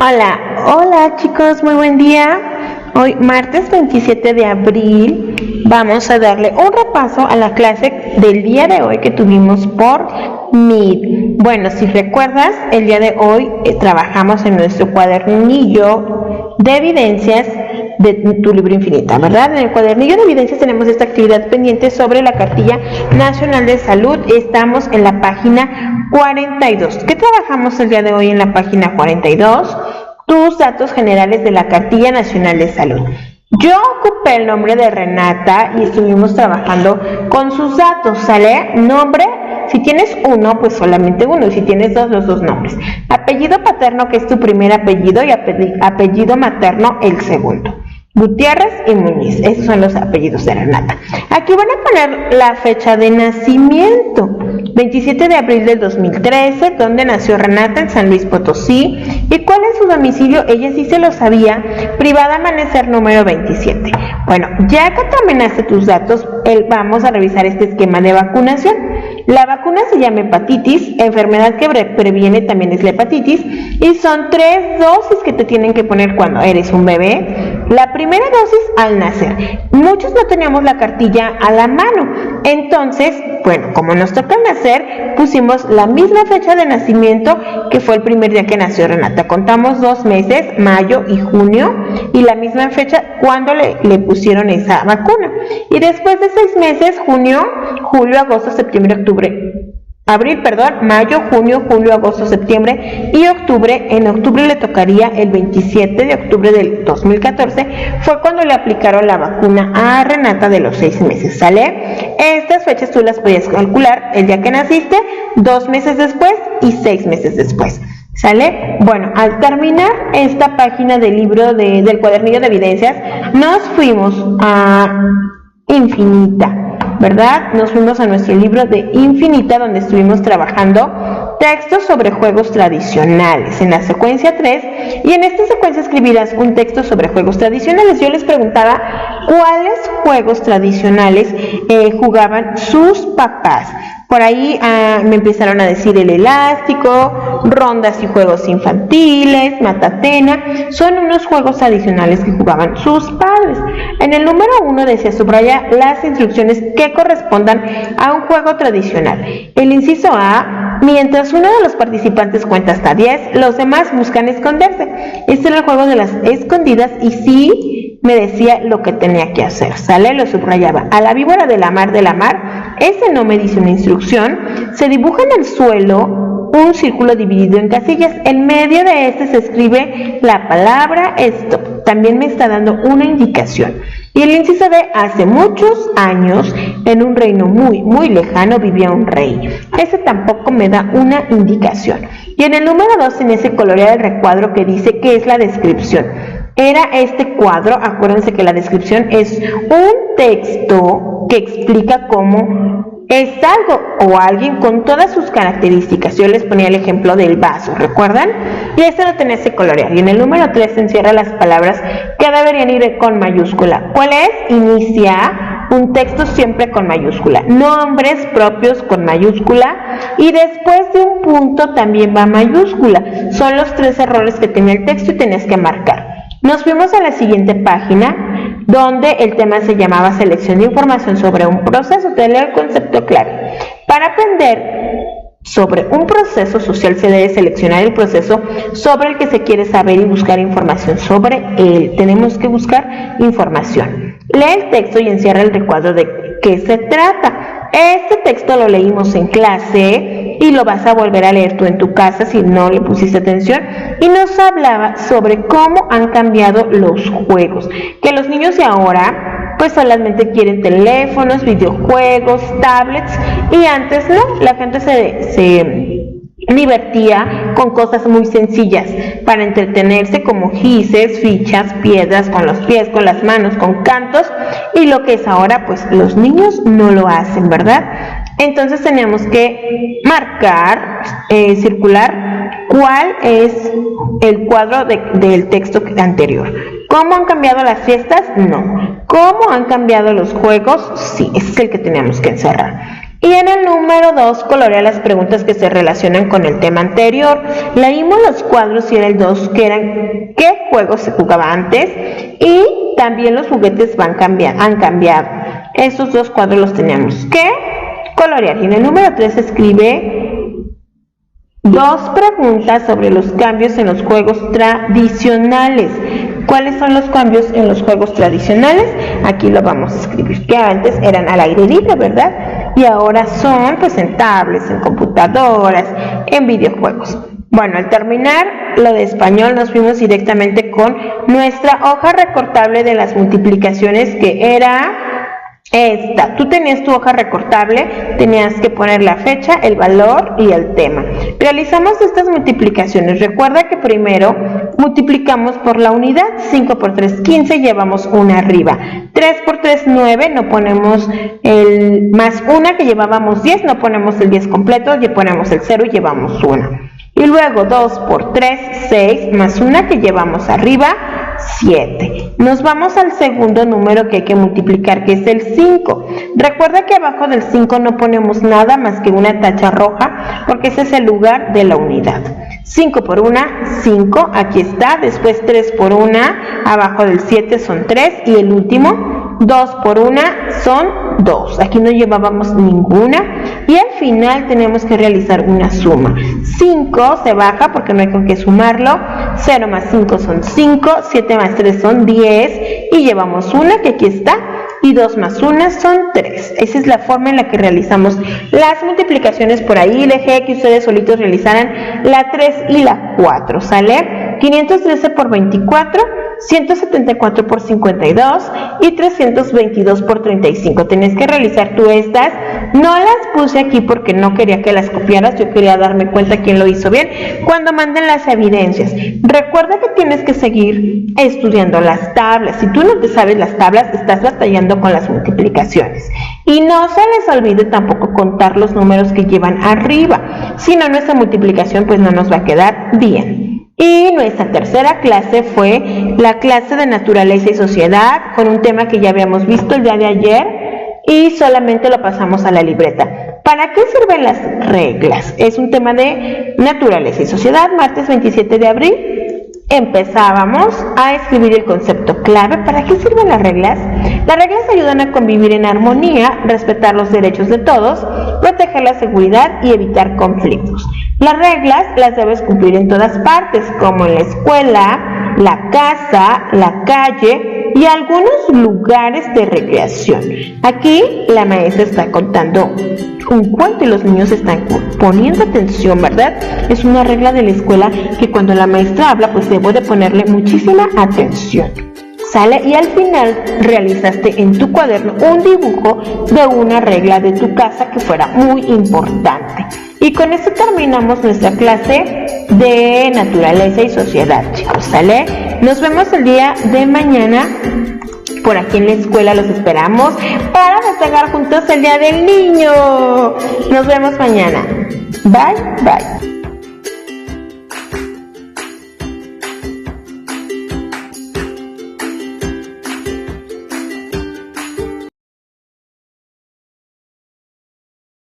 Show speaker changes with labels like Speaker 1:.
Speaker 1: Hola chicos, muy buen día. Hoy martes 27 de abril vamos a darle un repaso a la clase del día de hoy que tuvimos por Meet. Bueno, si recuerdas, el día de hoy trabajamos en nuestro cuadernillo de evidencias de tu libro Infinita, ¿verdad? En el cuadernillo de evidencias tenemos esta actividad pendiente sobre la Cartilla Nacional de Salud. Estamos en la página 42. ¿Qué trabajamos el día de hoy en la página 42? Tus datos generales de la Cartilla Nacional de Salud. Yo ocupé el nombre de Renata y estuvimos trabajando con sus datos, ¿sale? Nombre, si tienes uno, pues solamente uno, y si tienes dos, los dos nombres. Apellido paterno, que es tu primer apellido, y apellido materno, el segundo. Gutiérrez y Muñiz, esos son los apellidos de Renata. Aquí van a poner la fecha de nacimiento, 27 de abril del 2013, donde nació Renata, en San Luis Potosí, y cuál es su domicilio, ella sí se lo sabía, Privada Amanecer número 27. Bueno, ya que terminaste tus datos, vamos a revisar este esquema de vacunación. La vacuna se llama hepatitis, enfermedad que previene también es la hepatitis, y son 3 dosis que te tienen que poner cuando eres un bebé. La primera dosis al nacer. Muchos no teníamos la cartilla a la mano, entonces, bueno, como nos toca nacer, pusimos la misma fecha de nacimiento que fue el primer día que nació Renata. Contamos 2 meses, mayo y junio, y la misma fecha cuando le pusieron esa vacuna. Y después de 6 meses, junio, julio, agosto, septiembre, mayo, junio, julio, agosto, septiembre y octubre. En octubre le tocaría el 27 de octubre del 2014, fue cuando le aplicaron la vacuna a Renata de los 6 meses, ¿sale? Estas fechas tú las podías calcular el día que naciste, 2 meses después y 6 meses después, ¿sale? Bueno, al terminar esta página del libro del cuadernillo de evidencias, nos fuimos a Infinita, ¿verdad? Nos fuimos a nuestro libro de Infinita, donde estuvimos trabajando textos sobre juegos tradicionales en la secuencia 3, y en esta secuencia escribirás un texto sobre juegos tradicionales. Yo les preguntaba cuáles juegos tradicionales jugaban sus papás. Por ahí me empezaron a decir el elástico, rondas y juegos infantiles, matatena, son unos juegos tradicionales que jugaban sus padres. En el número 1 decía subraya las instrucciones que correspondan a un juego tradicional. El inciso A, mientras uno de los participantes cuenta hasta 10, los demás buscan esconderse. Este era el juego de las escondidas y sí me decía lo que tenía que hacer, ¿sale? Lo subrayaba. A la víbora de la mar, ese no me dice una instrucción. Se dibuja en el suelo un círculo dividido en casillas. En medio de este se escribe la palabra stop. También me está dando una indicación. Y el inciso D, hace muchos años, en un reino muy, muy lejano, vivía un rey. Ese tampoco me da una indicación. Y en el número 2, en ese colorear el recuadro que dice que es la descripción. Era este cuadro, acuérdense que la descripción es un texto que explica cómo es algo o alguien con todas sus características. Yo les ponía el ejemplo del vaso, ¿recuerdan? Y este lo tenía ese colorear. Y en el número 3 se encierra las palabras que deberían ir con mayúscula. ¿Cuál es? Inicia un texto siempre con mayúscula. Nombres propios con mayúscula. Y después de un punto también va mayúscula. Son los 3 errores que tenía el texto y tenías que marcar. Nos fuimos a la siguiente página, donde el tema se llamaba selección de información sobre un proceso. Te leo el concepto claro. Para aprender sobre un proceso social se debe seleccionar el proceso sobre el que se quiere saber y buscar información sobre él. Tenemos que buscar información. Lee el texto y encierra el recuadro de qué se trata. Este texto lo leímos en clase y lo vas a volver a leer tú en tu casa si no le pusiste atención, y nos hablaba sobre cómo han cambiado los juegos, que los niños de ahora pues solamente quieren teléfonos, videojuegos, tablets, y antes no, la gente se divertía con cosas muy sencillas para entretenerse, como gises, fichas, piedras, con los pies, con las manos, con cantos, y lo que es ahora pues los niños no lo hacen, ¿verdad? Entonces teníamos que marcar, circular cuál es el cuadro del texto anterior. ¿Cómo han cambiado las fiestas? No. ¿Cómo han cambiado los juegos? Sí, ese es el que tenemos que encerrar. Y en el número 2, colorea las preguntas que se relacionan con el tema anterior. Leímos los cuadros y era el 2, que eran qué juegos se jugaba antes, y también los juguetes han cambiado. Esos 2 cuadros los teníamos que colorear. Y en el número 3 escribe 2 preguntas sobre los cambios en los juegos tradicionales. ¿Cuáles son los cambios en los juegos tradicionales? Aquí lo vamos a escribir, que antes eran al aire libre, ¿verdad? Y ahora son pues en tablets, en computadoras, en videojuegos. Bueno, al terminar lo de español nos fuimos directamente con nuestra hoja recortable de las multiplicaciones, que era esta. Tú tenías tu hoja recortable, tenías que poner la fecha, el valor y el tema. Realizamos estas multiplicaciones. Recuerda que primero multiplicamos por la unidad. 5 por 3, 15, llevamos una arriba. 3 por 3, 9, no ponemos el más una, que llevábamos 10, no ponemos el 10 completo, ya ponemos el 0 y llevamos 1. Y luego 2 por 3, 6, más una que llevamos arriba, 7. Nos vamos al segundo número que hay que multiplicar, que es el 5. Recuerda que abajo del 5 no ponemos nada más que una tacha roja, porque ese es el lugar de la unidad. 5 por 1, 5, aquí está. Después 3 por 1, abajo del 7 son 3. Y el último, 2 por 1 son 2. Aquí no llevábamos ninguna. Y al final tenemos que realizar una suma. 5 se baja porque no hay con qué sumarlo. 0 más 5 son 5. 7 más 3 son 10. Y llevamos una, que aquí está. Y 2 más 1 son 3. Esa es la forma en la que realizamos las multiplicaciones. Por ahí dejé que ustedes solitos realizaran la 3 y la 4, ¿sale? 513 por 24, 174 por 52 y 322 por 35. Tenés que realizar tú estas. No las puse aquí porque no quería que las copiaras, yo quería darme cuenta quién lo hizo bien cuando manden las evidencias. Recuerda que tienes que seguir estudiando las tablas. Si tú no te sabes las tablas, estás batallando con las multiplicaciones. Y no se les olvide tampoco contar los números que llevan arriba. Si no, nuestra multiplicación pues no nos va a quedar bien. Y nuestra tercera clase fue la clase de naturaleza y sociedad, con un tema que ya habíamos visto el día de ayer y solamente lo pasamos a la libreta. ¿Para qué sirven las reglas? Es un tema de naturaleza y sociedad. Martes 27 de abril empezábamos a escribir el concepto clave. ¿Para qué sirven las reglas? Las reglas ayudan a convivir en armonía, respetar los derechos de todos, proteger la seguridad y evitar conflictos. Las reglas las debes cumplir en todas partes, como en la escuela, la casa, la calle y algunos lugares de recreación. Aquí la maestra está contando un cuento y los niños están poniendo atención, ¿verdad? Es una regla de la escuela que cuando la maestra habla, pues debo de ponerle muchísima atención. ¿Sale? Y al final realizaste en tu cuaderno un dibujo de una regla de tu casa que fuera muy importante. Y con esto terminamos nuestra clase de naturaleza y sociedad, chicos, ¿sale? Nos vemos el día de mañana por aquí en la escuela, los esperamos para festejar juntos el Día del Niño. Nos vemos mañana. Bye, bye.